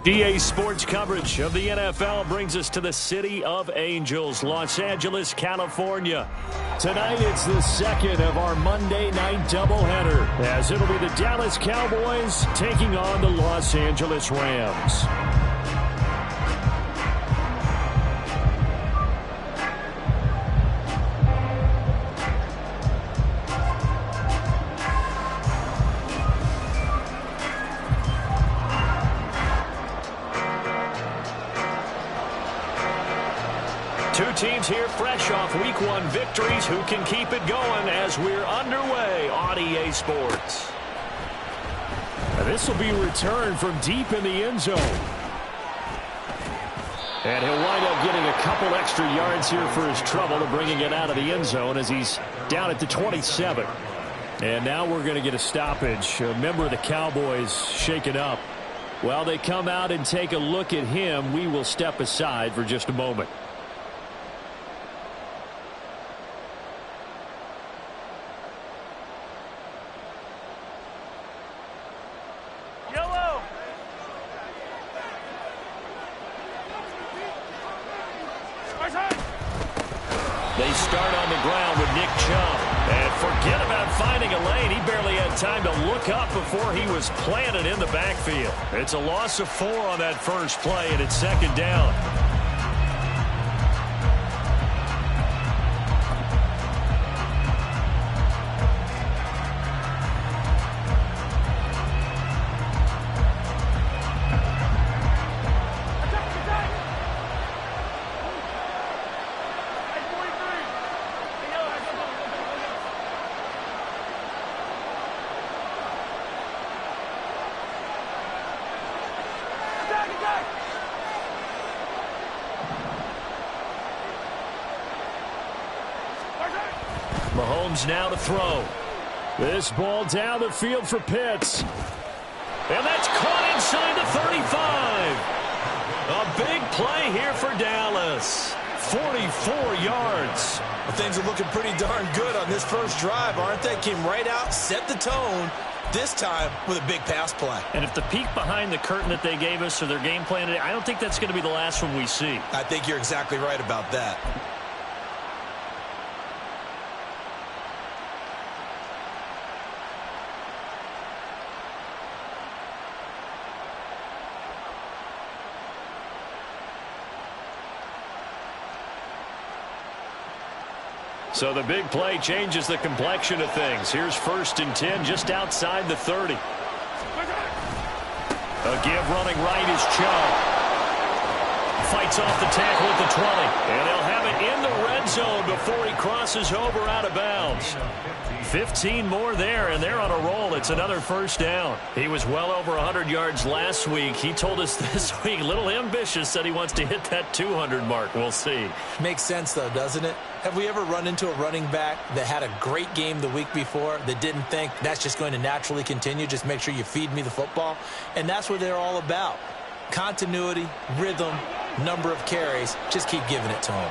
EA Sports coverage of the NFL brings us to the City of Angels, Los Angeles, California. Tonight, it's the second of our Monday night doubleheader, as it'll be the Dallas Cowboys taking on the Los Angeles Rams. Two teams here fresh off Week 1 victories. Who can keep it going as we're underway on EA Sports? This will be returned from deep in the end zone. And he'll wind up getting a couple extra yards here for his trouble to bringing it out of the end zone as he's down at the 27. And now we're going to get a stoppage. A member of the Cowboys shaken up. While they come out and take a look at him, we will step aside for just a moment. They start on the ground with Nick Chubb. And forget about finding a lane. He barely had time to look up before he was planted in the backfield. It's a loss of 4 on that first play, and it's second down. Mahomes now to throw. This ball down the field for Pitts. And that's caught inside the 35. A big play here for Dallas. 44 yards. Well, things are looking pretty darn good on this first drive, aren't they? Came right out, set the tone, this time with a big pass play. And if the peek behind the curtain that they gave us or their game plan today, I don't think that's going to be the last one we see. I think you're exactly right about that. So the big play changes the complexion of things. Here's 1st and 10 just outside the 30. A give running right is Chubb. Fights off the tackle at the 20. And they'll have it in the red zone before he crosses over out of bounds. 15 more there, and they're on a roll. It's another first down. He was well over 100 yards last week. He told us this week, a little ambitious, said he wants to hit that 200 mark. We'll see. Makes sense, though, doesn't it? Have we ever run into a running back that had a great game the week before that didn't think that's just going to naturally continue? Just make sure you feed me the football. And that's what they're all about. Continuity, rhythm, number of carries. Just keep giving it to him.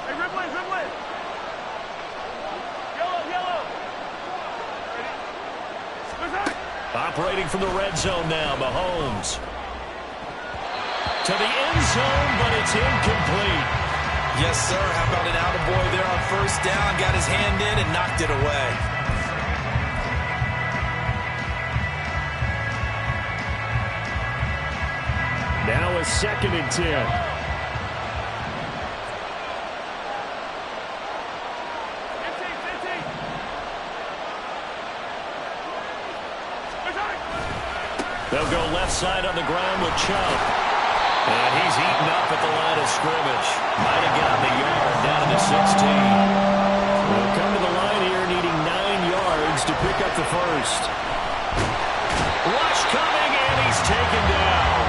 Hey, Ripley, Ripley. Yellow. Ready? Operating from the red zone now, Mahomes. To the end zone, but it's incomplete. Yes, sir. How about an attaboy there on first down? Got his hand in and knocked it away. Now a 2nd and 10. They'll go left side on the ground with Chubb. And he's eaten up at the line of scrimmage. Might have gotten a yard down to the 16. They'll come to the line here needing 9 yards to pick up the first. Rush coming, and he's taken down.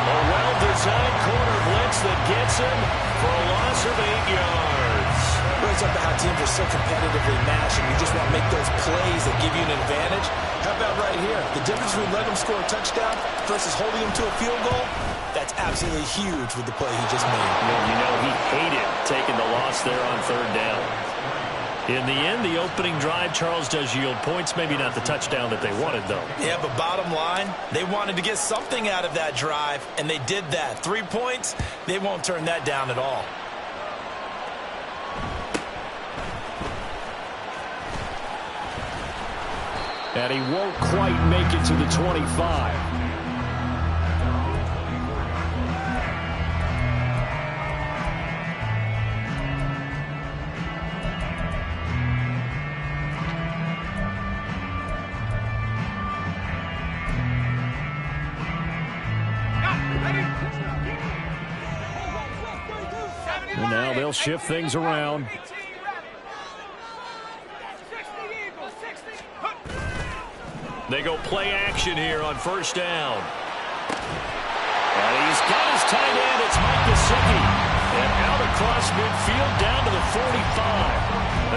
A well-designed corner blitz that gets him for a loss of 8 yards. Brings up how teams are so competitively matched, and you just want to make those plays that give you an advantage. How about right here? The difference between letting them score a touchdown versus holding them to a field goal, that's absolutely huge with the play he just made. You know he hated taking the loss there on 3rd down. In the end, the opening drive, Charles, does yield points. Maybe not the touchdown that they wanted, though. Yeah, but bottom line, they wanted to get something out of that drive, and they did that. 3 points, they won't turn that down at all. And he won't quite make it to the 25. And now they'll shift things around. They go play action here on first down. And he's got his tight end. It's Mike Gesicki. And out across midfield down to the 45.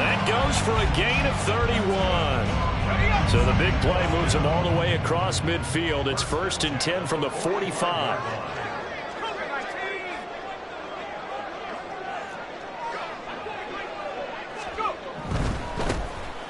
That goes for a gain of 31. So the big play moves him all the way across midfield. It's 1st and 10 from the 45.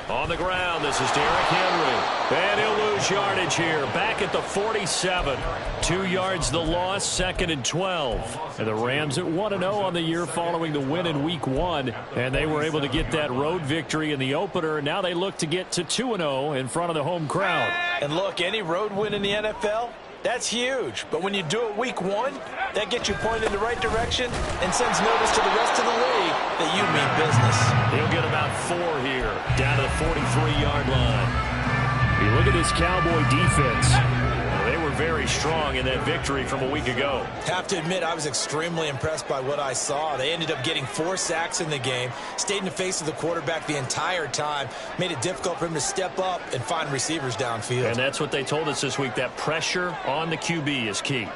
On the ground, this is Derrick Henry. And he'll lose yardage here. Back at the 47. 2 yards the loss, 2nd and 12. And the Rams at 1-0 on the year following the win in Week 1. And they were able to get that road victory in the opener. Now they look to get to 2-0 in front of the home crowd. And look, any road win in the NFL, that's huge. But when you do it Week 1, that gets you pointed in the right direction and sends notice to the rest of the league that you mean business. He'll get about 4 here, down to the 43-yard line. You look at this Cowboy defense. They were very strong in that victory from a week ago. Have to admit, I was extremely impressed by what I saw. They ended up getting 4 sacks in the game, stayed in the face of the quarterback the entire time, made it difficult for him to step up and find receivers downfield. And that's what they told us this week, that pressure on the QB is key.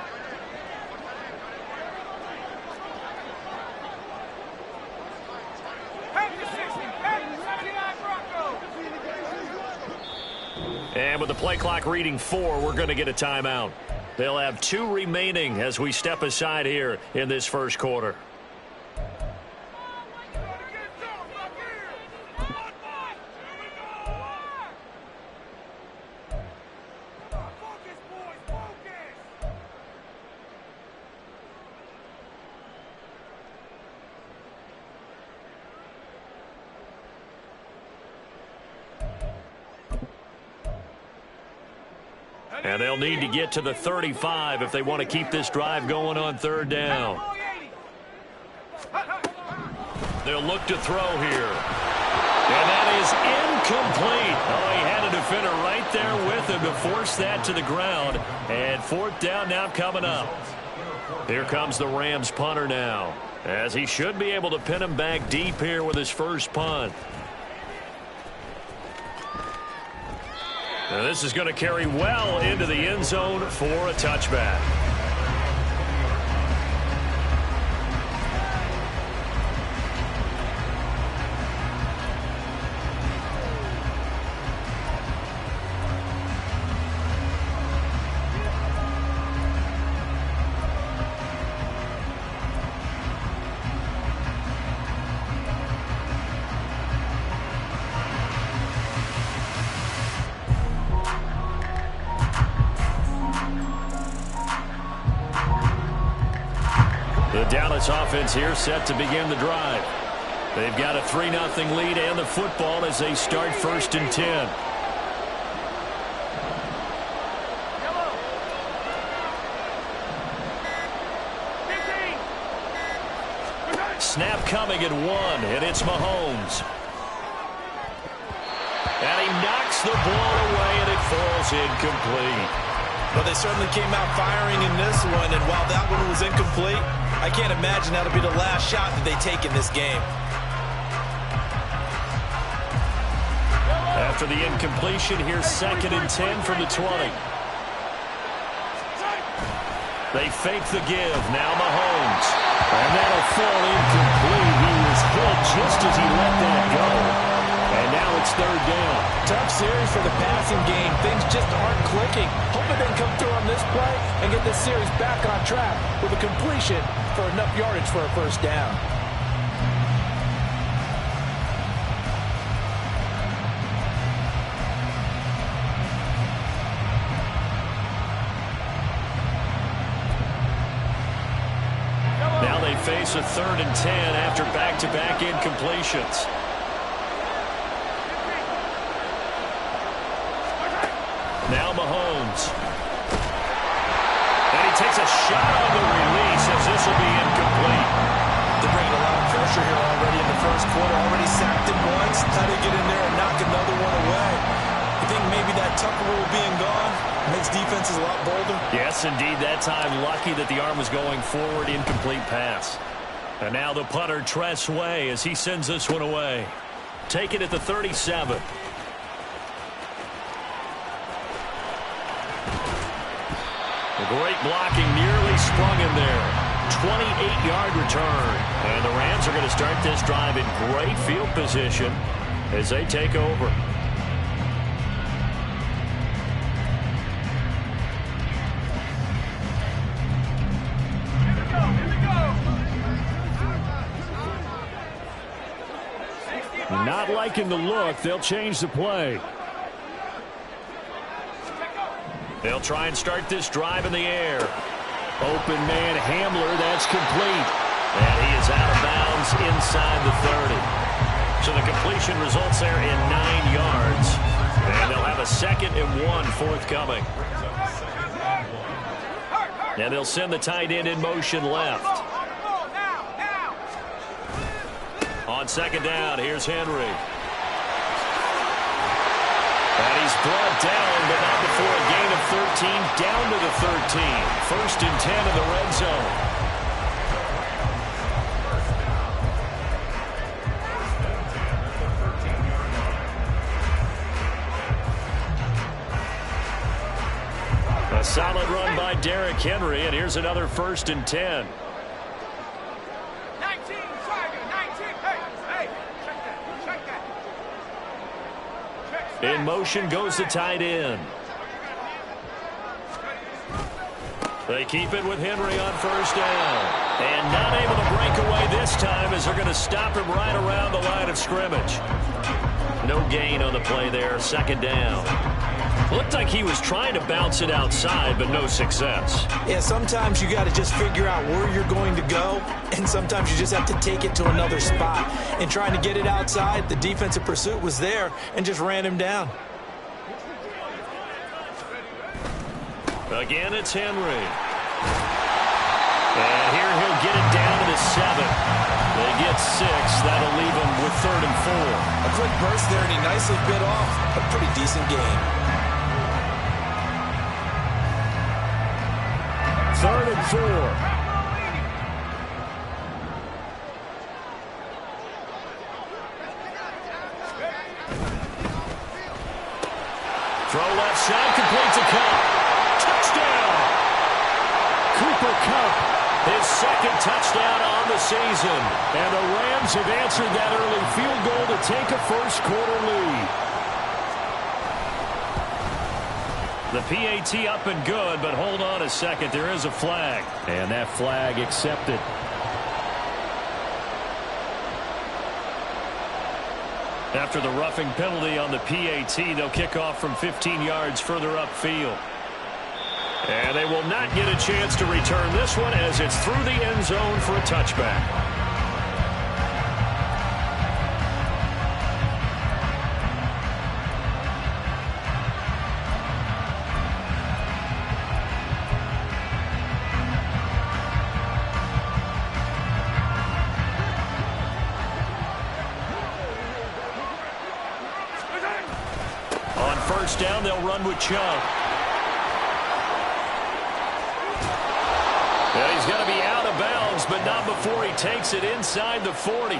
And with the play clock reading 4, we're going to get a timeout. They'll have 2 remaining as we step aside here in this first quarter. And they'll need to get to the 35 if they want to keep this drive going on 3rd down. They'll look to throw here. And that is incomplete. Oh, he had a defender right there with him to force that to the ground. And 4th down now coming up. Here comes the Rams punter now, as he should be able to pin him back deep here with his first punt. Now this is going to carry well into the end zone for a touchback. The Dallas offense here set to begin the drive. They've got a 3-0 lead and the football as they start 1st and 10. Snap coming at 1, and it's Mahomes. And he knocks the ball away, and it falls incomplete. Well, they certainly came out firing in this one, and while that one was incomplete, I can't imagine that'll be the last shot that they take in this game. After the incompletion, here's 2nd and 10 from the 20. They fake the give. Now Mahomes. And that'll fall incomplete. He was hit just as he let that go. And now it's 3rd down. Tough series for the passing game. Things just aren't clicking. Hoping they can come through on this play and get this series back on track with a completion for enough yardage for a 1st down. face a 3rd and 10 after back-to-back incompletions. Now Mahomes. And he takes a shot on the release as this will be incomplete. They're bringing a lot of pressure here already in the first quarter. Already sacked him once. How to get in there and knock another one away. I think maybe that Tucker rule being gone makes defenses a lot bolder. Yes, indeed. That time, lucky that the arm was going forward. Incomplete pass. And now the punter, Tress Way, as he sends this one away. Take it at the 37. The great blocking nearly sprung him there. 28-yard return. And the Rams are going to start this drive in great field position as they take over. Not liking the look. They'll change the play. They'll try and start this drive in the air. Open man Hamler, that's complete. And he is out of bounds inside the 30. So the completion results there in 9 yards. And they'll have a 2nd and 1 forthcoming. And they'll send the tight end in motion left. On 2nd down, here's Henry. And he's brought down, but not before a gain of 13, down to the 13. 1st and 10 in the red zone. A solid run by Derrick Henry, and here's another 1st and 10. In motion goes the tight end. They keep it with Henry on 1st down. And not able to break away this time as they're going to stop him right around the line of scrimmage. No gain on the play there. 2nd down. Looked like he was trying to bounce it outside, but no success. Yeah, sometimes you got to just figure out where you're going to go, and sometimes you just have to take it to another spot. And trying to get it outside, the defensive pursuit was there and just ran him down. Again, it's Henry. And here he'll get it down to the 7. They get 6. That'll leave him with 3rd and 4. A quick burst there, and he nicely bit off a pretty decent game. 3rd and 4. Throw left side, complete to Cup. Touchdown! Cooper Kupp, his 2nd touchdown on the season. And the Rams have answered that early field goal to take a first-quarter lead. The PAT up and good, but hold on a second. There is a flag. And that flag accepted. After the roughing penalty on the PAT, they'll kick off from 15 yards further upfield. And they will not get a chance to return this one as it's through the end zone for a touchback. On 1st down, they'll run with Chubb. Yeah, he's going to be out of bounds, but not before he takes it inside the 40.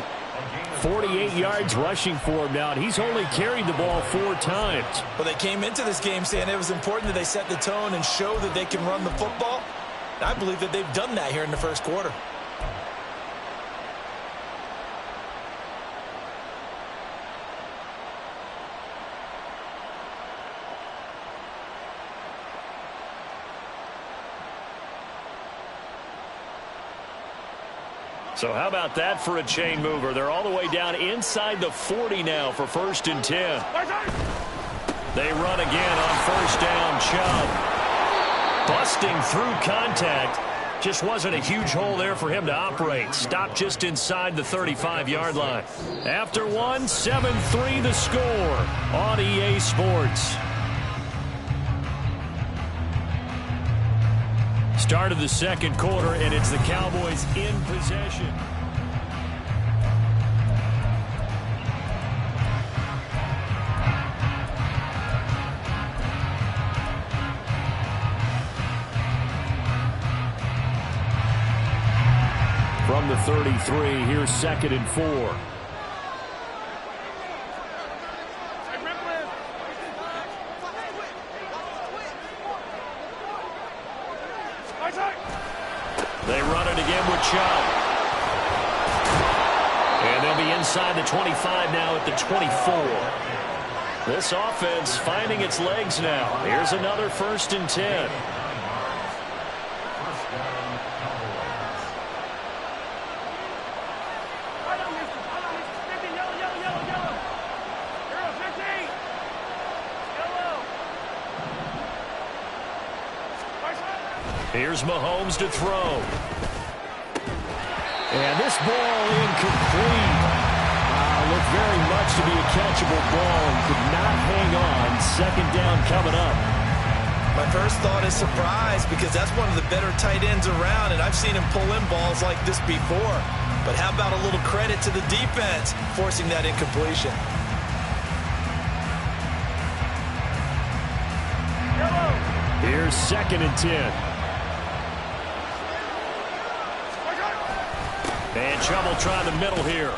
48 yards rushing for him now, and he's only carried the ball 4 times. Well, they came into this game saying it was important that they set the tone and show that they can run the football. I believe that they've done that here in the first quarter. So how about that for a chain mover? They're all the way down inside the 40 now for 1st and 10. They run again on 1st down. Chubb busting through contact Just wasn't a huge hole there for him to operate. Stopped just inside the 35-yard line. After one, 7-3 the score on EA Sports. Start of the second quarter, and it's the Cowboys in possession. From the 33, here's 2nd and 4. They run it again with Chubb. And they'll be inside the 25 now at the 24. This offense finding its legs now. Here's another 1st and 10. Here's Mahomes to throw. And this ball incomplete. Looked very much to be a catchable ball and could not hang on. 2nd down coming up. My first thought is surprise because that's one of the better tight ends around, and I've seen him pull in balls like this before. But how about a little credit to the defense forcing that incompletion? Here's 2nd and 10. And Chubb will try the middle here.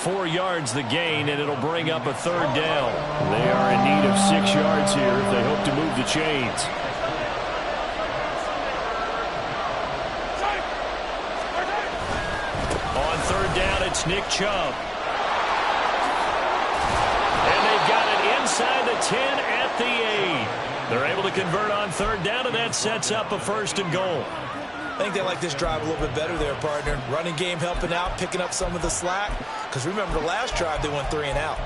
4 yards the gain, and it'll bring up a 3rd down. They are in need of 6 yards here if they hope to move the chains. On 3rd down, it's Nick Chubb. And they've got it inside the 10 at the 8. They're able to convert on 3rd down, and that sets up a 1st and goal. I think they like this drive a little bit better there, partner. Running game helping out, picking up some of the slack. Because remember the last drive, they went 3 and out.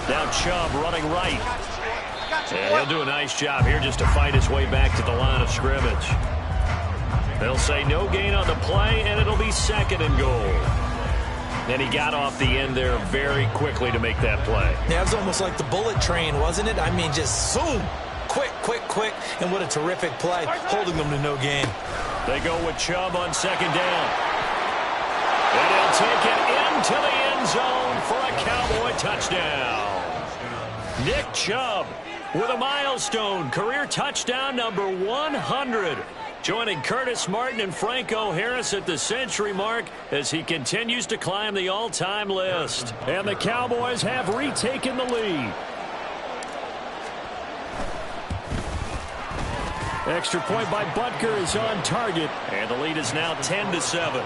Now Chubb running right. And he'll do a nice job here just to fight his way back to the line of scrimmage. They'll say no gain on the play, and it'll be 2nd and goal. And he got off the end there very quickly to make that play. Yeah, it was almost like the bullet train, wasn't it? I mean, just zoom. Quick, quick, quick. And what a terrific play, holding them to no gain. They go with Chubb on 2nd down. And he'll take it into the end zone for a Cowboy touchdown. Nick Chubb with a milestone career touchdown number 100. Joining Curtis Martin and Franco Harris at the century mark as he continues to climb the all-time list. And the Cowboys have retaken the lead. Extra point by Butker is on target. And the lead is now 10-7.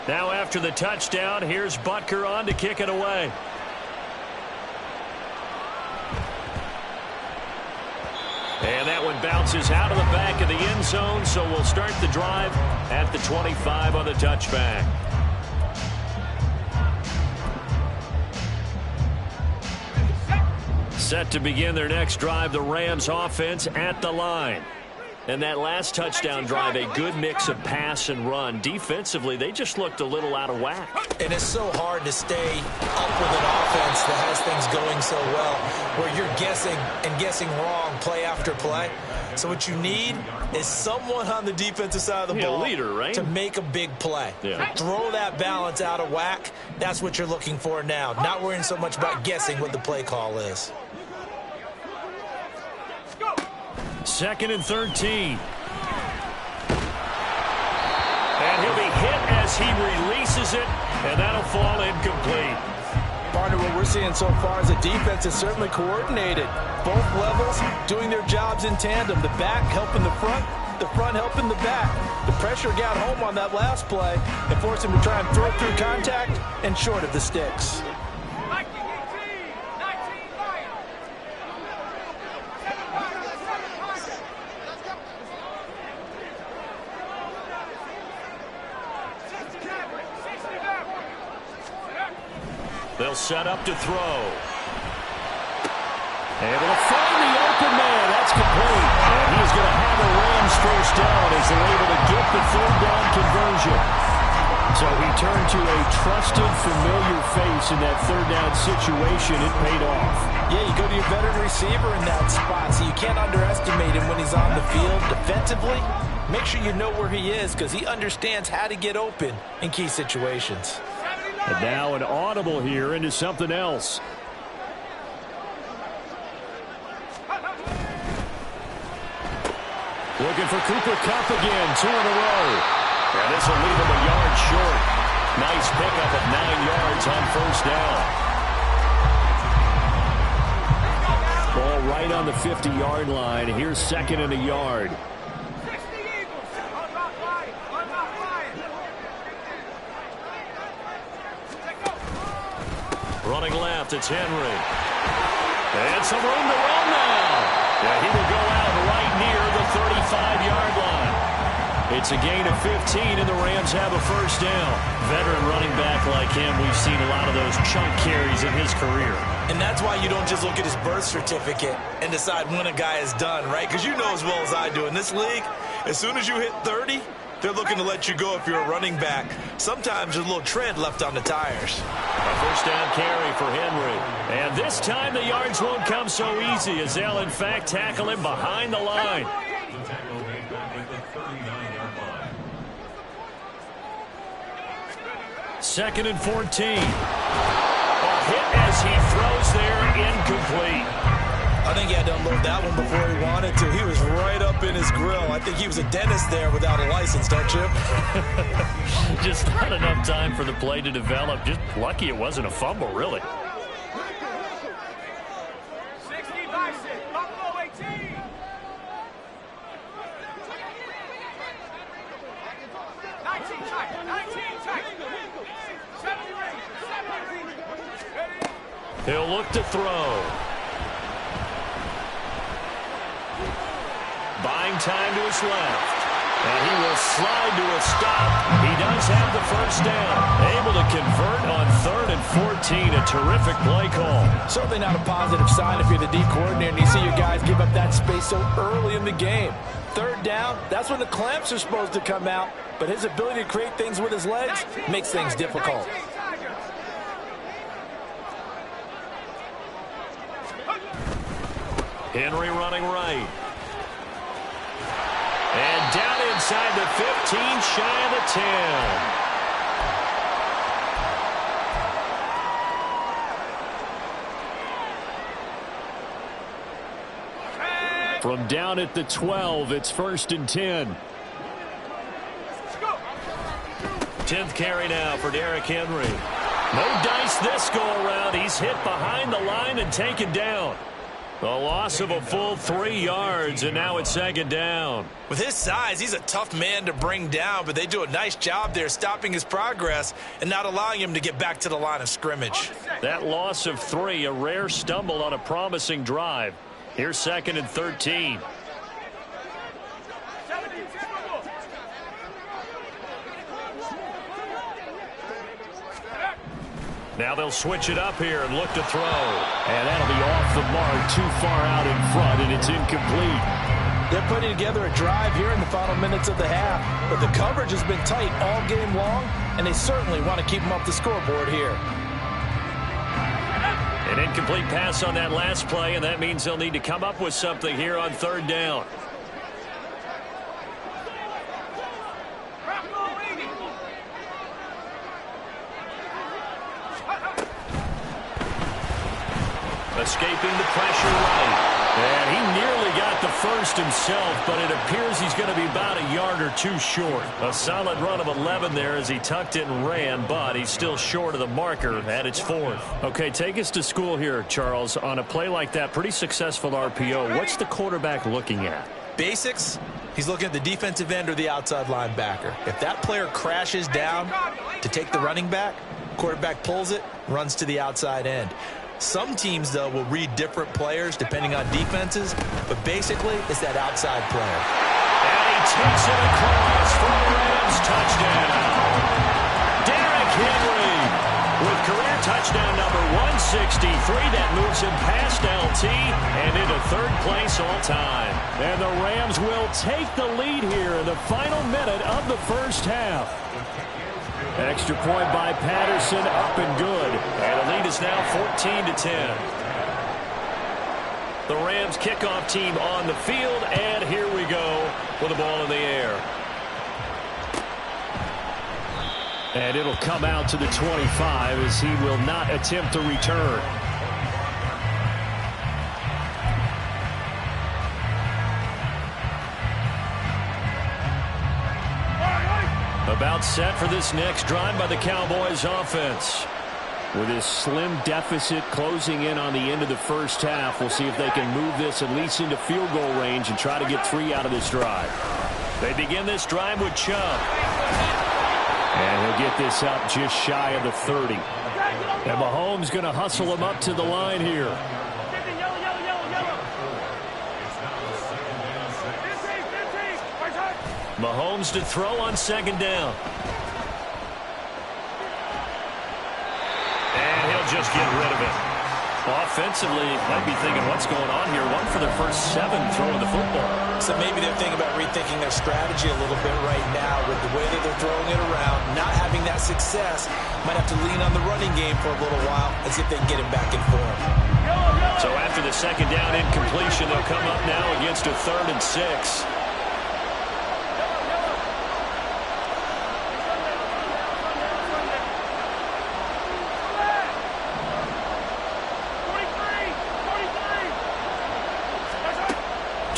Now after the touchdown, here's Butker on to kick it away. And that one bounces out of the back of the end zone, so we'll start the drive at the 25 on the touchback. Set to begin their next drive, the Rams offense at the line. And that last touchdown drive, a good mix of pass and run. Defensively, they just looked a little out of whack. And it's so hard to stay up with an offense that has things going so well, where you're guessing and guessing wrong play after play. So what you need is someone on the defensive side of the ball, leader, right? to make a big play. Yeah. Throw that balance out of whack. That's what you're looking for now. Not worrying so much about guessing what the play call is. 2nd and 13. And he'll be hit as he releases it, and that'll fall incomplete. Partner, what we're seeing so far is the defense is certainly coordinated. Both levels doing their jobs in tandem. The back helping the front, the front helping the back. The pressure got home on that last play and forced him to try and throw through contact and short of the sticks. They'll set up to throw. Able to find the open man. That's complete. And he's going to have a Rams first down as they're able to get the third down conversion. So he turned to a trusted, familiar face in that third down situation. It paid off. Yeah, you go to your veteran receiver in that spot, so you can't underestimate him when he's on the field defensively. Make sure you know where he is because he understands how to get open in key situations. And now an audible here into something else. Looking for Cooper Kupp again, 2 in a row. And this will leave him a yard short. Nice pickup of 9 yards on first down. Ball right on the 50-yard line. Here's second and a yard. Running left, it's Henry. And some room to run now. Yeah, he will go out right near the 35-yard line. It's a gain of 15, and the Rams have a first down. Veteran running back like him, we've seen a lot of those chunk carries in his career. And that's why you don't just look at his birth certificate and decide when a guy is done, right? Because you know as well as I do, in this league, as soon as you hit 30, they're looking to let you go if you're a running back. Sometimes there's a little tread left on the tires. A first down carry for Henry. And this time the yards won't come so easy as they'll, in fact, tackle him behind the line. Second and 14. A hit as he throws there, incomplete. I think he had to unload that one before he wanted to. He was right up in his grill. I think he was a dentist there without a license, don't you? Just not enough time for the play to develop. Just lucky it wasn't a fumble, really. 65, Buffalo 18. He'll look to throw. Buying time to his left. And he will slide to a stop. He does have the first down. Able to convert on 3rd and 14. A terrific play call. Certainly not a positive sign if you're the D coordinator and you see your guys give up that space so early in the game. 3rd down, that's when the clamps are supposed to come out. But his ability to create things with his legs makes things difficult. Henry running right. And down inside the 15, shy of the 10. From down at the 12, it's 1st and 10. 10th carry now for Derrick Henry. No dice this go-around. He's hit behind the line and taken down. The loss of a full 3 yards, and now it's 2nd down. With his size, he's a tough man to bring down, but they do a nice job there stopping his progress and not allowing him to get back to the line of scrimmage. That loss of 3, a rare stumble on a promising drive. Here's 2nd and 13. Now they'll switch it up here and look to throw. And that'll be off the mark, too far out in front, and it's incomplete. They're putting together a drive here in the final minutes of the half, but the coverage has been tight all game long, and they certainly want to keep them up the scoreboard here. An incomplete pass on that last play, and that means they'll need to come up with something here on 3rd down. Escaping the pressure right. And he nearly got the first himself, but it appears he's going to be about a yard or 2 short. A solid run of 11 there as he tucked it and ran, but he's still short of the marker at its 4th. Okay, take us to school here, Charles. On a play like that, pretty successful RPO. What's the quarterback looking at? Basics, he's looking at the defensive end or the outside linebacker. If that player crashes down to take the running back, quarterback pulls it, runs to the outside end. Some teams, though, will read different players depending on defenses, but basically it's that outside player. And he takes it across for a Rams touchdown. Derrick Henry with career touchdown number 163. That moves him past LT and into third place all time. And the Rams will take the lead here in the final minute of the first half. Extra point by Patterson, up and good. And the lead is now 14-10. The Rams kickoff team on the field, and here we go with the ball in the air. And it'll come out to the 25 as he will not attempt to return. About set for this next drive by the Cowboys offense. With this slim deficit closing in on the end of the first half, we'll see if they can move this at least into field goal range and try to get 3 out of this drive. They begin this drive with Chubb. And he'll get this up just shy of the 30. And Mahomes going to hustle him up to the line here. Mahomes to throw on second down. And he'll just get rid of it. Offensively, might be thinking, what's going on here? 1 for their first 7 throwing the football. So maybe they're thinking about rethinking their strategy a little bit right now with the way that they're throwing it around, not having that success. Might have to lean on the running game for a little while and see if they can get him back in form. So after the second down incompletion, they'll come up now against a 3rd and 6.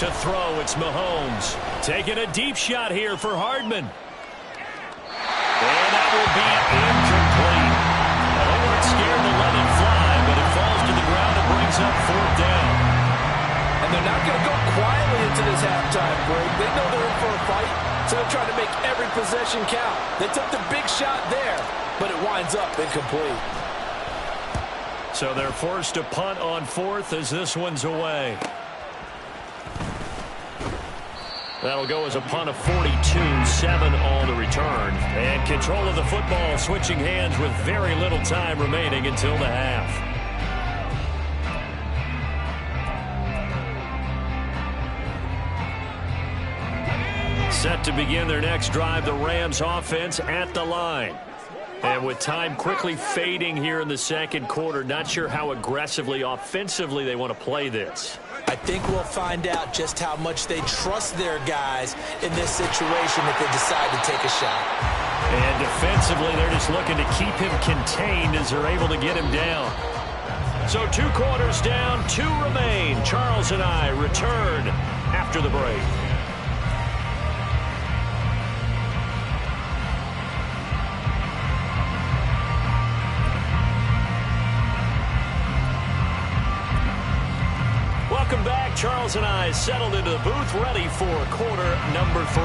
To throw, it's Mahomes. Taking a deep shot here for Hardman. And that will be incomplete. Now, they weren't scared to let it fly, but it falls to the ground and brings up 4th down. And they're not going to go quietly into this halftime break. They know they're in for a fight, so they're trying to make every possession count. They took the big shot there, but it winds up incomplete. So they're forced to punt on 4th as this one's away. That'll go as a punt of 42, 7 on the return. And control of the football switching hands with very little time remaining until the half. Set to begin their next drive, the Rams offense at the line. And with time quickly fading here in the second quarter, not sure how aggressively, offensively they want to play this. I think we'll find out just how much they trust their guys in this situation if they decide to take a shot. And defensively, they're just looking to keep him contained as they're able to get him down. So 2 quarters down, 2 remain. Charles and I return after the break. Welcome back. Charles and I settled into the booth, ready for quarter number 3.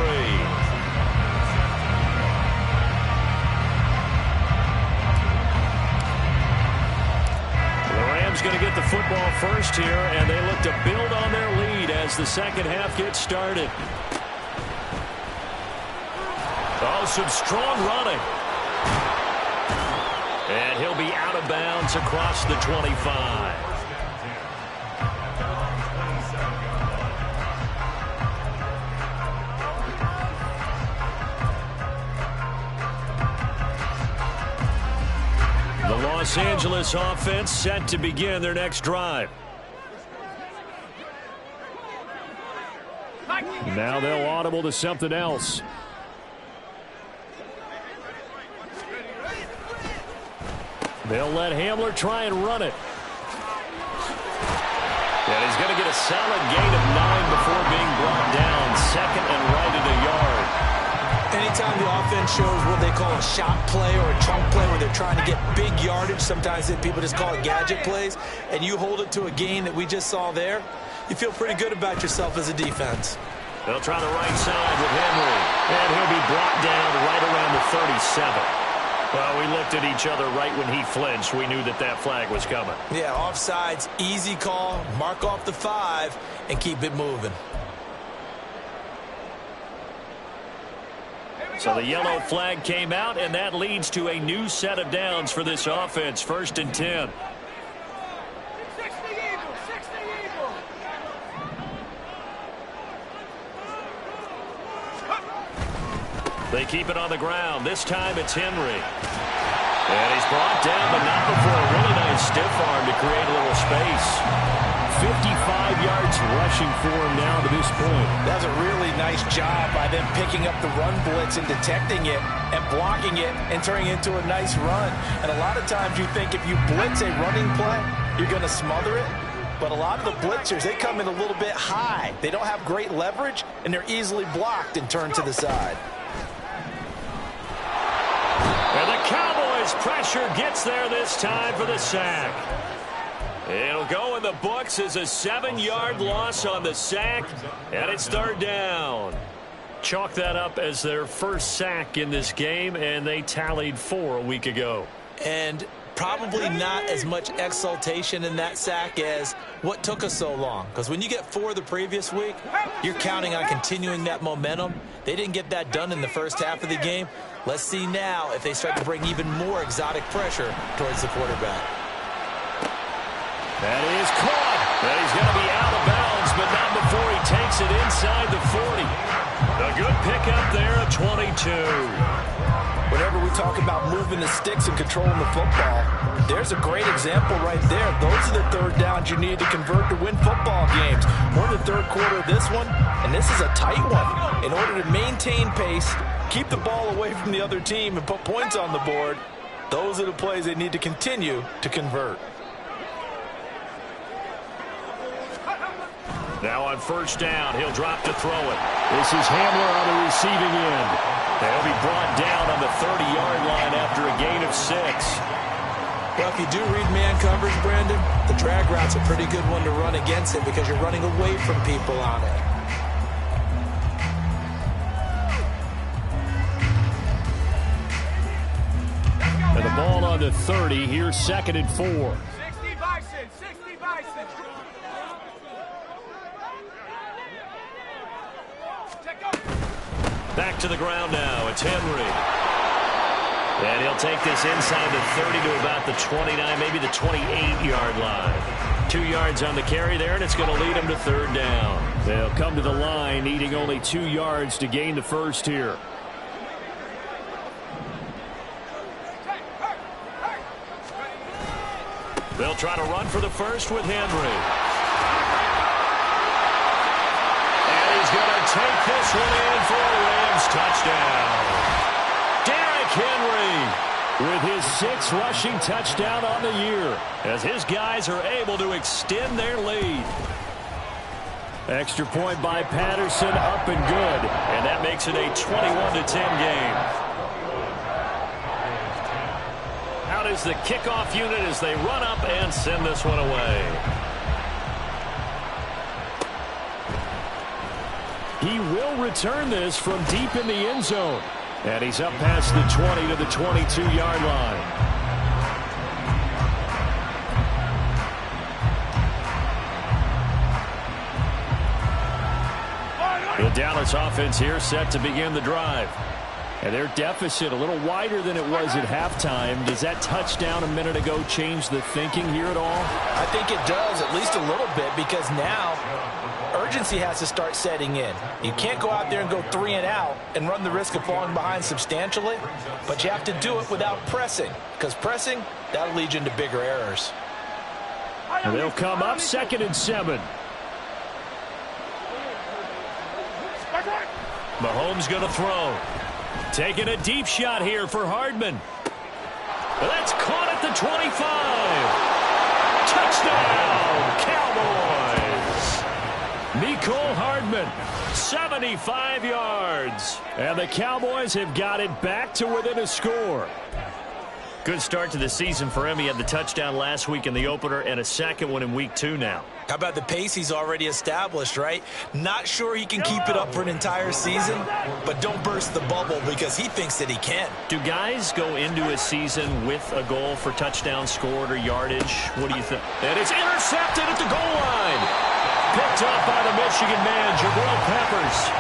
The Rams going to get the football first here, and they look to build on their lead as the second half gets started. Oh, some strong running. And he'll be out of bounds across the 25. Los Angeles offense set to begin their next drive. Now they'll audible to something else. They'll let Hamler try and run it. And he's going to get a solid gain of 9 before being brought down. 2nd and right at a yard. Anytime the offense shows what they call a shot play or a chunk play where they're trying to get big yardage, sometimes people just call it gadget plays, and you hold it to a gain that we just saw there, you feel pretty good about yourself as a defense. They'll try the right side with Henry. And he'll be brought down right around the 37. Well, we looked at each other right when he flinched. We knew that that flag was coming. Yeah, offsides, easy call. Mark off the 5 and keep it moving. So the yellow flag came out, and that leads to a new set of downs for this offense. 1st and 10. 60 Eagles, 60 Eagles. They keep it on the ground. This time it's Henry. And he's brought down, but not before a really nice stiff arm to create a little space. 55 yards rushing for him now to this point. That's a really nice job by them picking up the run blitz and detecting it and blocking it and turning it into a nice run. And a lot of times you think if you blitz a running play, you're going to smother it. But a lot of the blitzers, they come in a little bit high. They don't have great leverage, and they're easily blocked and turned to the side. And the Cowboys' pressure gets there this time for the sack. It'll go in the books as a 7-yard loss on the sack, and it's 3rd down. Chalk that up as their first sack in this game, and they tallied 4 a week ago. And probably not as much exultation in that sack as what took us so long. Because when you get 4 the previous week, you're counting on continuing that momentum. They didn't get that done in the first half of the game. Let's see now if they start to bring even more exotic pressure towards the quarterback. That is caught. And he's going to be out of bounds, but not before he takes it inside the 40. A good pickup there at 22. Whenever we talk about moving the sticks and controlling the football, there's a great example right there. Those are the 3rd downs you need to convert to win football games. We're in the 3rd quarter of this one, and this is a tight one. In order to maintain pace, keep the ball away from the other team, and put points on the board, those are the plays they need to continue to convert. Now on 1st down, he'll drop to throw it. This is Hamler on the receiving end. They'll be brought down on the 30-yard line after a gain of 6. Well, if you do read man coverage, Brandon, the drag route's a pretty good one to run against it because you're running away from people on it. And the ball on the 30. Here's 2nd and 4. 60 Bison, 60 Bison. Back to the ground now. It's Henry. And he'll take this inside the 30 to about the 29, maybe the 28-yard line. 2 yards on the carry there, and it's going to lead him to 3rd down. They'll come to the line, needing only 2 yards to gain the first here. They'll try to run for the first with Henry. And he's going to take this one in for a Rams touchdown. Derrick Henry with his 6th rushing touchdown on the year as his guys are able to extend their lead. Extra point by Patterson, up and good. And that makes it a 21-10 game. Out is the kickoff unit as they run up and send this one away. He will return this from deep in the end zone. And he's up past the 20 to the 22-yard line. The Dallas offense here set to begin the drive. And their deficit a little wider than it was at halftime. Does that touchdown a minute ago change the thinking here at all? I think it does, at least a little bit, because now urgency has to start setting in. You can't go out there and go 3 and out and run the risk of falling behind substantially, but you have to do it without pressing, because pressing, that'll lead you into bigger errors. And they'll come up 2nd and 7. Mahomes going to throw. Taking a deep shot here for Hardman. That's caught at the 25. Touchdown, Cowboys. Mecole Hardman, 75 yards. And the Cowboys have got it back to within a score. Good start to the season for him. He had the touchdown last week in the opener and a second one in week 2 now. How about the pace he's already established, right? Not sure he can keep it up for an entire season, but don't burst the bubble because he thinks that he can. Do guys go into a season with a goal for touchdown scored or yardage? What do you think? And it's intercepted at the goal line. Picked up by the Michigan man, Jabril Peppers.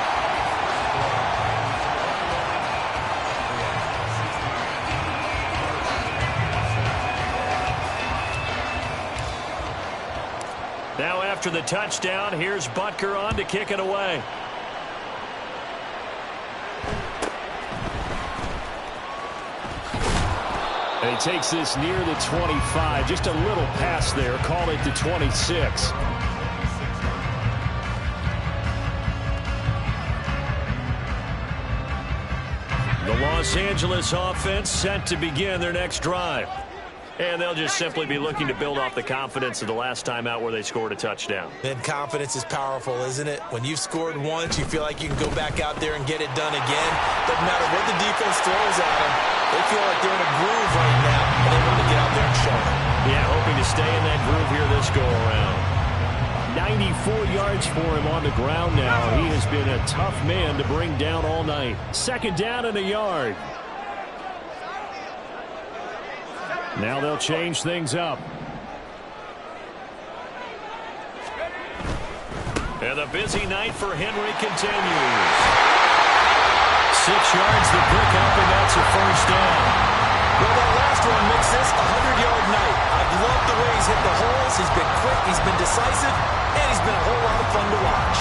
Now after the touchdown, here's Butker on to kick it away. And he takes this near the 25. Just a little pass there. Call it the 26. The Los Angeles offense set to begin their next drive. And they'll just simply be looking to build off the confidence of the last time out where they scored a touchdown. Then confidence is powerful, isn't it? When you've scored once, you feel like you can go back out there and get it done again. Doesn't matter what the defense throws at them. They feel like they're in a groove right now, and they want to get out there and show it. Yeah, hoping to stay in that groove here this go-around. 94 yards for him on the ground now. He has been a tough man to bring down all night. Second down and a yard. Now they'll change things up. And the busy night for Henry continues. 6 yards the pickup, and that's a first down. Well, that last one makes this a 100-yard night. I've loved the way he's hit the holes. He's been quick, he's been decisive, and he's been a whole lot of fun to watch.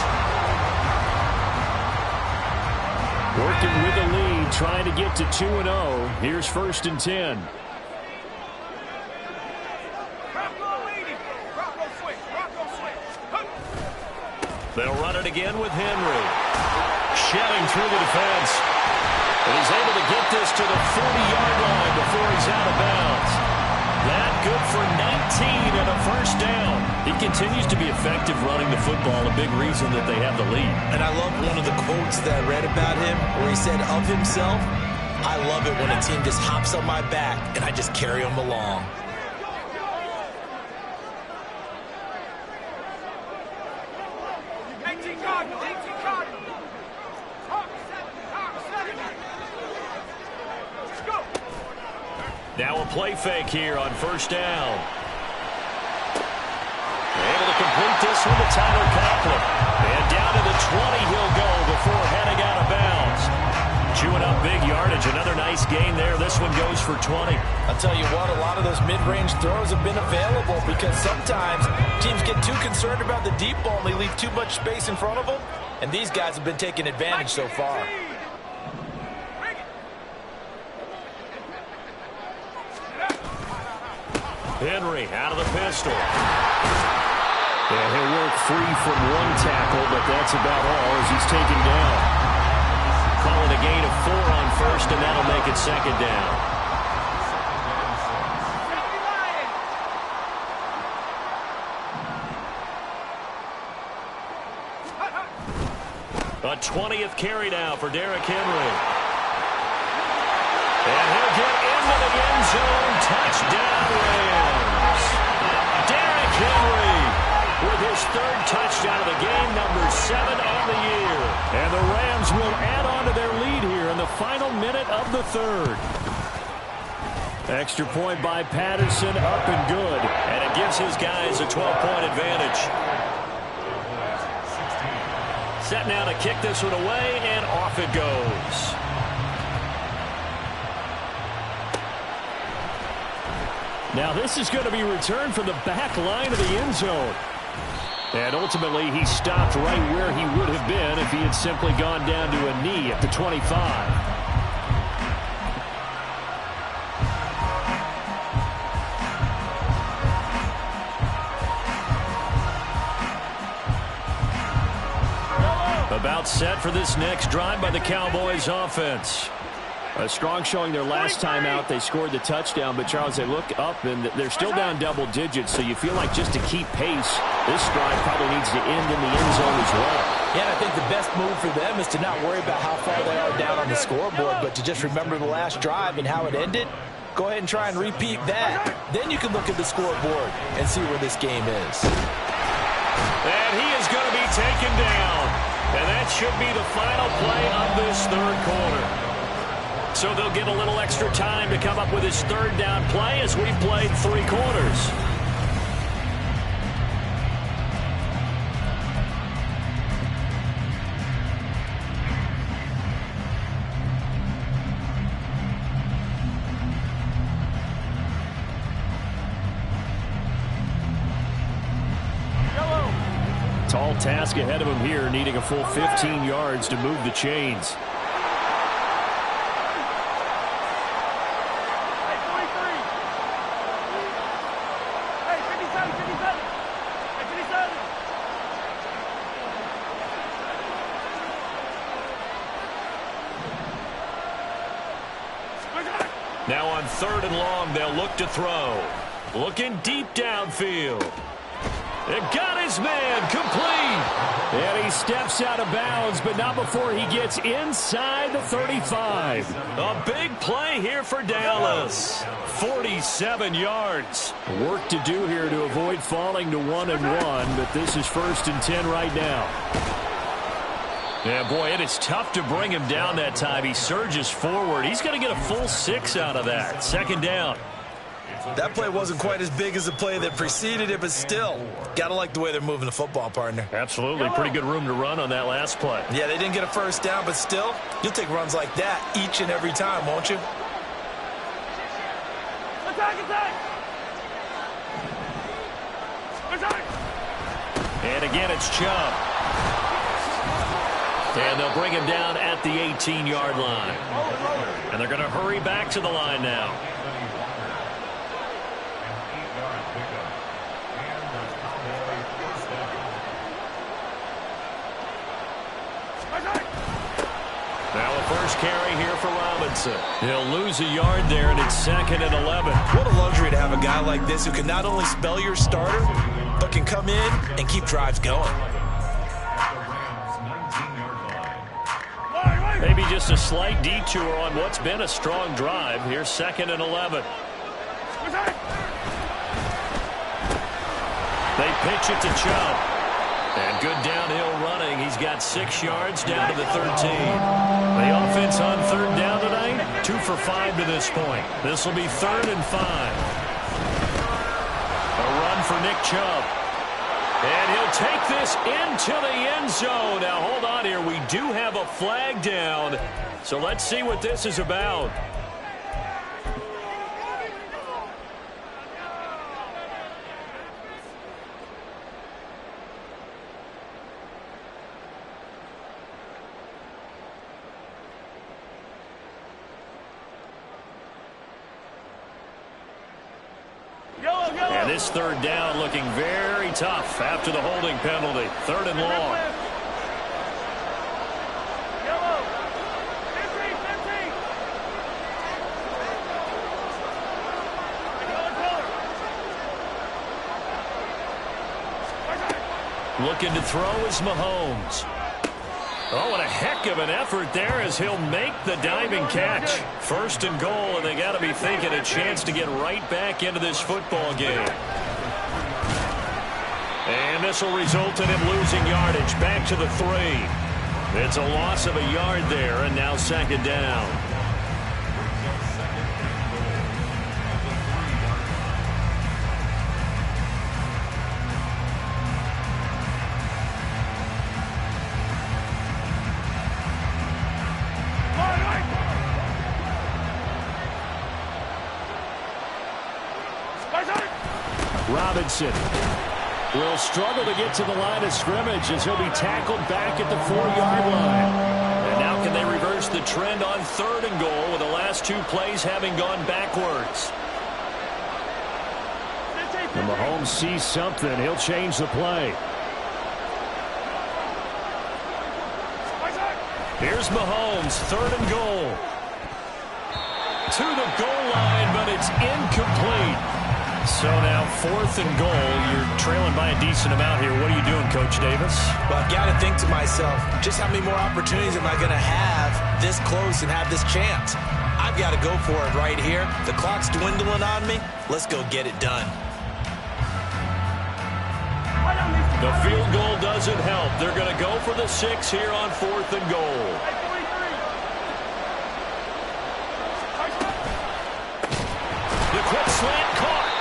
Working with the lead, trying to get to 2-0. Here's 1st and 10. They'll run it again with Henry. Shedding through the defense. And he's able to get this to the 40-yard line before he's out of bounds. That good for 19 and a first down. He continues to be effective running the football, a big reason that they have the lead. And I love one of the quotes that I read about him where he said of himself, I love it when a team just hops on my back and I just carry them along. Now a play fake here on first down. Able to complete this one to Tyler Conklin. And down to the 20 he'll go before heading out of bounds. Chewing up big yardage. Another nice gain there. This one goes for 20. I'll tell you what, a lot of those mid-range throws have been available because sometimes teams get too concerned about the deep ball and they leave too much space in front of them. And these guys have been taking advantage so far. Henry out of the pistol. And he'll work free from one tackle, but that's about all as he's taken down. Call it a gain of 4 on first, and that'll make it second down. A 20th carry now for Derrick Henry. And he'll get into the end zone. Touchdown, Rams. Derrick Henry with his 3rd touchdown of the game, number 7 on the year. And the Rams will add on to their lead here in the final minute of the 3rd. Extra point by Patterson, up and good. And it gives his guys a 12-point advantage. Set now to kick this one away, and off it goes. Now this is going to be returned from the back line of the end zone. And ultimately he stopped right where he would have been if he had simply gone down to a knee at the 25. About set for this next drive by the Cowboys offense. A strong showing their last time out. They scored the touchdown, but Charles, they look up and they're still down double digits, so you feel like just to keep pace, this drive probably needs to end in the end zone as well. Yeah, I think the best move for them is to not worry about how far they are down on the scoreboard, but to just remember the last drive and how it ended. Go ahead and try and repeat that. Then you can look at the scoreboard and see where this game is. And he is going to be taken down. And that should be the final play of this third quarter. So they'll get a little extra time to come up with his third down play as we've played 3 quarters. Tall task ahead of him here, needing a full 15 yards to move the chains. Hey, 43. Hey, 57, 57. Hey, 57. Now on 3rd and long, they'll look to throw. Looking deep downfield. It got his man complete. And he steps out of bounds, but not before he gets inside the 35. A big play here for Dallas. 47 yards. Work to do here to avoid falling to 1-1, but this is 1st and 10 right now. Yeah, boy, it is tough to bring him down that time. He surges forward. He's going to get a full 6 out of that. 2nd down. That play wasn't quite as big as the play that preceded it, but still, got to like the way they're moving the football, partner. Absolutely. Pretty good room to run on that last play. Yeah, they didn't get a 1st down, but still, you'll take runs like that each and every time, won't you? Attack, attack. Attack. And again, it's Chubb. And they'll bring him down at the 18-yard line. And they're going to hurry back to the line now. Now a first carry here for Robinson. He'll lose a yard there, and it's 2nd and 11. What a luxury to have a guy like this who can not only spell your starter, but can come in and keep drives going. Maybe just a slight detour on what's been a strong drive. Here's 2nd and 11. They pitch it to Chubb. And good downhill running. He's got 6 yards down to the 13. The offense on 3rd down tonight, 2 for 5 to this point. This will be 3rd and 5. A run for Nick Chubb. And he'll take this into the end zone. Now, hold on here. We do have a flag down. So let's see what this is about. And this 3rd down looking very tough after the holding penalty. 3rd and long. Yellow. 15, 15. Looking to throw is Mahomes. Oh, and a heck of an effort there as he'll make the diving catch. 1st and goal, and they got to be thinking a chance to get right back into this football game. And this will result in him losing yardage back to the 3. It's a loss of a yard there, and now 2nd down. Robinson will struggle to get to the line of scrimmage as he'll be tackled back at the 4-yard line. And now can they reverse the trend on 3rd and goal with the last 2 plays having gone backwards? And Mahomes sees something. He'll change the play. Here's Mahomes, 3rd and goal. To the goal line, but it's incomplete. So now 4th and goal. You're trailing by a decent amount here. What are you doing, Coach Davis? Well, I've got to think to myself, just how many more opportunities am I going to have this close and have this chance? I've got to go for it right here. The clock's dwindling on me. Let's go get it done. The field goal doesn't help. They're going to go for the 6 here on 4th and goal. The quick slant caught.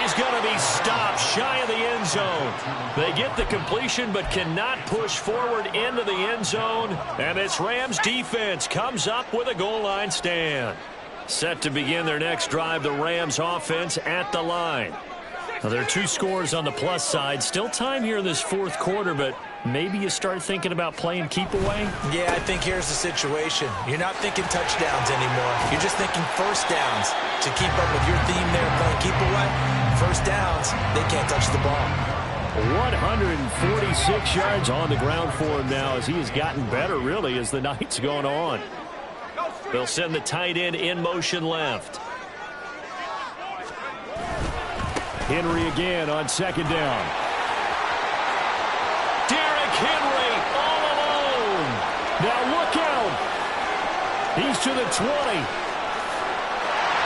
He's going to be stopped shy of the end zone. They get the completion but cannot push forward into the end zone. And this Rams defense comes up with a goal line stand. Set to begin their next drive, the Rams offense at the line. Now, there are 2 scores on the plus side. Still time here in this 4th quarter, but maybe you start thinking about playing keep away? Yeah, I think here's the situation. You're not thinking touchdowns anymore. You're just thinking first downs. To keep up with your theme there, playing keep away, first downs, they can't touch the ball. 146 yards on the ground for him now as he has gotten better, really, as the night's gone on. They'll send the tight end in motion left. Henry again on 2nd down. Derrick Henry all alone. Now look out. He's to the 20.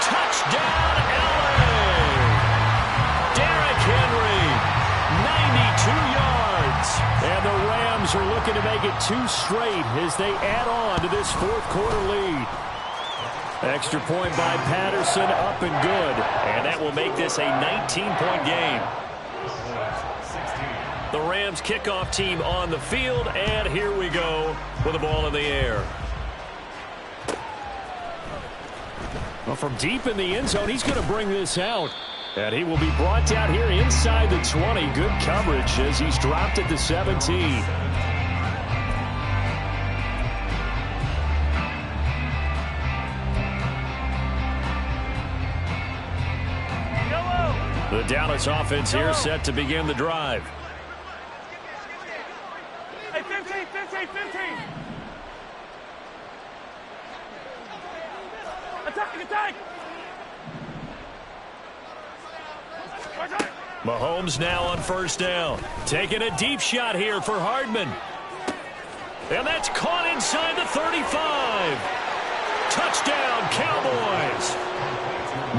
Touchdown, LA. Derrick Henry, 92 yards. And the Rams are looking to make it 2 straight as they add on to this 4th quarter lead. Extra point by Patterson, up and good. And that will make this a 19-point game. The Rams kickoff team on the field, and here we go with the ball in the air. Well, from deep in the end zone, he's going to bring this out. And he will be brought down here inside the 20. Good coverage as he's dropped at the 17. The Dallas offense here set to begin the drive. Hey, 15. Attack. Mahomes now on 1st down. Taking a deep shot here for Hardman. And that's caught inside the 35. Touchdown, Cowboys.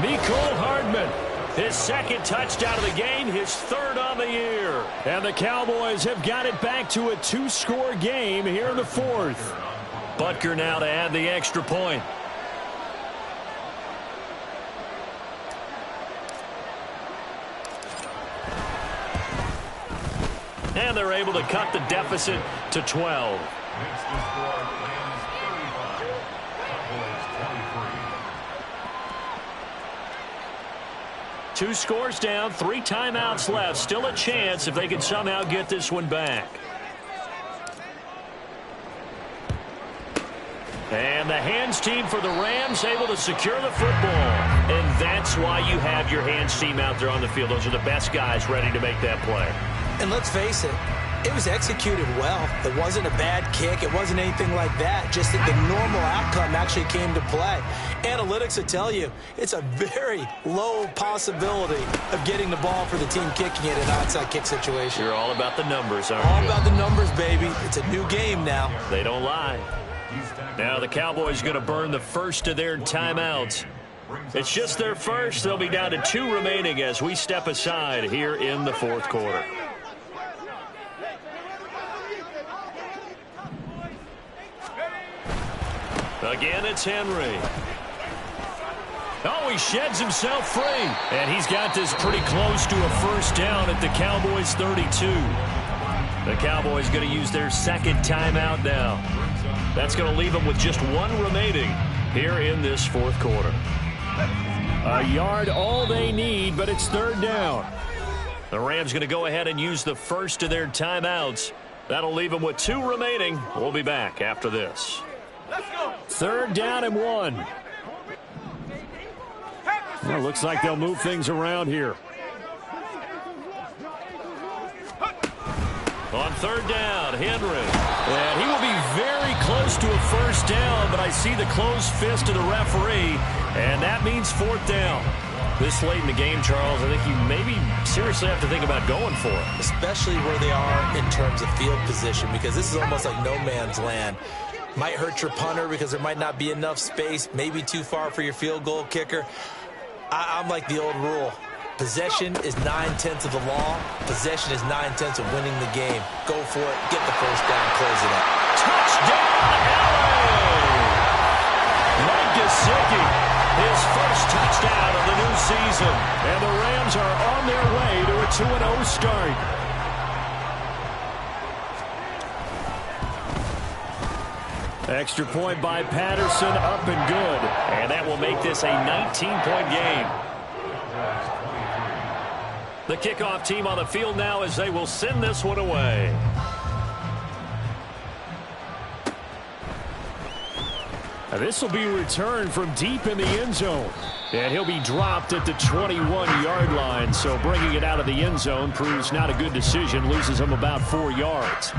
Mecole Hardman. His 2nd touchdown of the game, his 3rd on the year. And the Cowboys have got it back to a 2-score game here in the 4th. Butker now to add the extra point. And they're able to cut the deficit to 12. Two scores down, 3 timeouts left. Still a chance if they can somehow get this one back. And the hands team for the Rams able to secure the football. And that's why you have your hands team out there on the field. Those are the best guys ready to make that play. And let's face it, it was executed well. It wasn't a bad kick. It wasn't anything like that. Just that the normal outcome actually came to play. Analytics will tell you it's a very low possibility of getting the ball for the team kicking it in an onside kick situation. You're all about the numbers, aren't all you? All about the numbers, baby. It's a new game now. They don't lie. Now the Cowboys going to burn the first of their timeouts. It's just their first. They'll be down to 2 remaining as we step aside here in the 4th quarter. Again, it's Henry. Oh, he sheds himself free. And he's got this pretty close to a first down at the Cowboys 32. The Cowboys going to use their 2nd timeout now. That's going to leave them with just 1 remaining here in this 4th quarter. A yard all they need, but it's 3rd down. The Rams going to go ahead and use the first of their timeouts. That'll leave them with 2 remaining. We'll be back after this. Let's go. 3rd down and 1. Well, looks like they'll move things around here. On 3rd down, Henry. And he will be very close to a first down, but I see the closed fist of the referee, and that means 4th down. This late in the game, Charles, I think you maybe seriously have to think about going for it. Especially where they are in terms of field position, because this is almost like no man's land. Might hurt your punter because there might not be enough space, maybe too far for your field goal kicker. I'm like the old rule. Possession is 9/10 of the law. Possession is 9/10 of winning the game. Go for it. Get the first down. Close it up. Touchdown, LA! Mike Gesicki, his first touchdown of the new season. And the Rams are on their way to a 2-0 start. Extra point by Patterson, up and good. And that will make this a 19-point game. The kickoff team on the field now as they will send this one away. Now this will be returned from deep in the end zone. And he'll be dropped at the 21-yard line. So bringing it out of the end zone proves not a good decision. Loses him about 4 yards.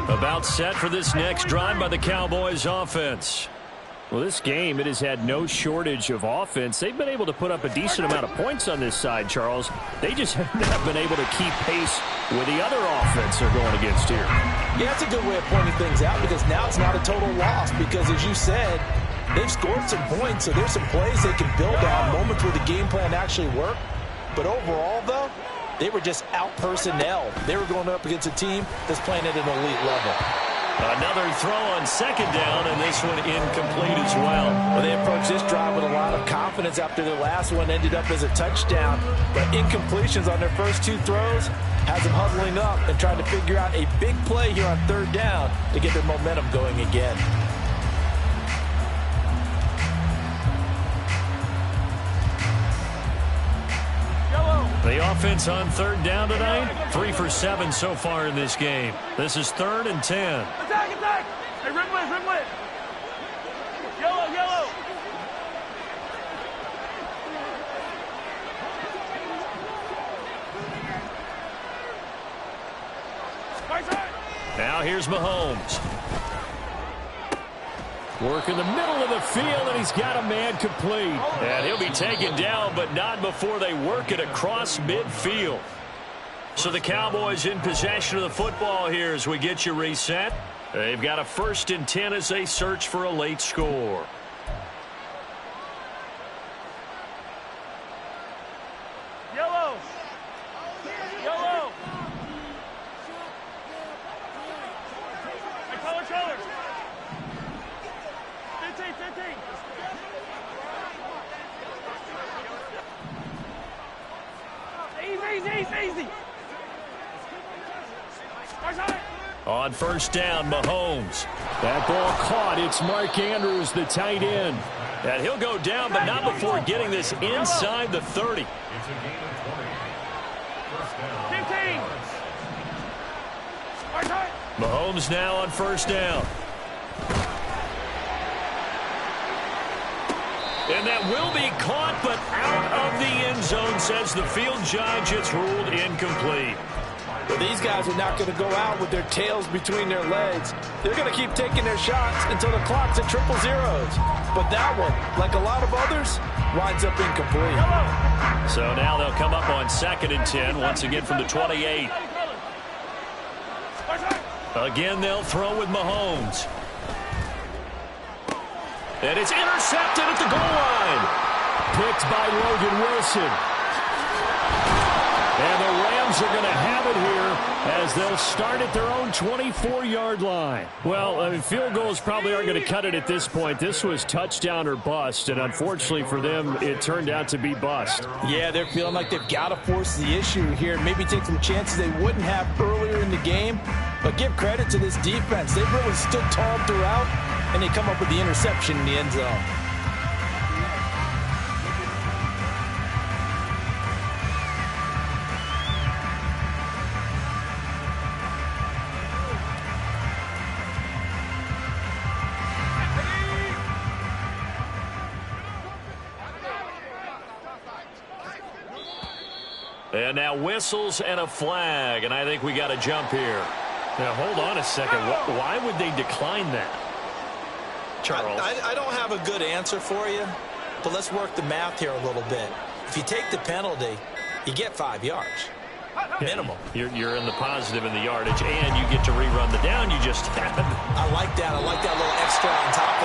About set for this next drive by the Cowboys offense. Well, this game, it has had no shortage of offense. They've been able to put up a decent amount of points on this side, Charles. They just have not been able to keep pace with the other offense they're going against here. Yeah, that's a good way of pointing things out because now it's not a total loss because, as you said, they've scored some points, so there's some plays they can build on, moments where the game plan actually worked. But overall, though, they were just out-personnel. They were going up against a team that's playing at an elite level. Another throw on second down, and this one incomplete as well. Well, they approached this drive with a lot of confidence after their last one ended up as a touchdown. But incompletions on their first 2 throws has them huddling up and trying to figure out a big play here on third down to get their momentum going again. The offense on third down tonight, 3 for 7 so far in this game. This is 3rd and 10. Attack, attack! Hey, rim it! Yellow, yellow! Now here's Mahomes. Work in the middle of the field, and he's got a man complete. And he'll be taken down, but not before they work it across midfield. So the Cowboys in possession of the football here as we get you reset. They've got a 1st and 10 as they search for a late score. Yellow! Yellow! Hey, colors! 15! Easy! On 1st down, Mahomes. That ball caught. It's Mark Andrews, the tight end. And he'll go down, but not before getting this inside the 30. 15! Mahomes now on 1st down. And that will be caught, but out of the end zone, says the field judge. It's ruled incomplete. Well, these guys are not going to go out with their tails between their legs. They're going to keep taking their shots until the clock's at 000. But that one, like a lot of others, winds up incomplete. So now they'll come up on 2nd and 10, once again from the 28. Again, they'll throw with Mahomes. And it's intercepted at the goal line. Picked by Logan Wilson. And the Rams are going to have it here as they'll start at their own 24-yard line. Well, I mean, field goals probably aren't going to cut it at this point. This was touchdown or bust, and unfortunately for them, it turned out to be bust. Yeah, they're feeling like they've got to force the issue here. Maybe take some chances they wouldn't have earlier in the game. But give credit to this defense. They've really stood tall throughout, and they come up with the interception in the end zone. And now whistles and a flag, and I think we got to jump here. Now, hold on a second. Why would they decline that, Charles? I don't have a good answer for you. But let's work the math here a little bit. If you take the penalty, you get 5 yards. Minimum. You're in the positive in the yardage, and you get to rerun the down you just had. I like that. I like that little extra on top of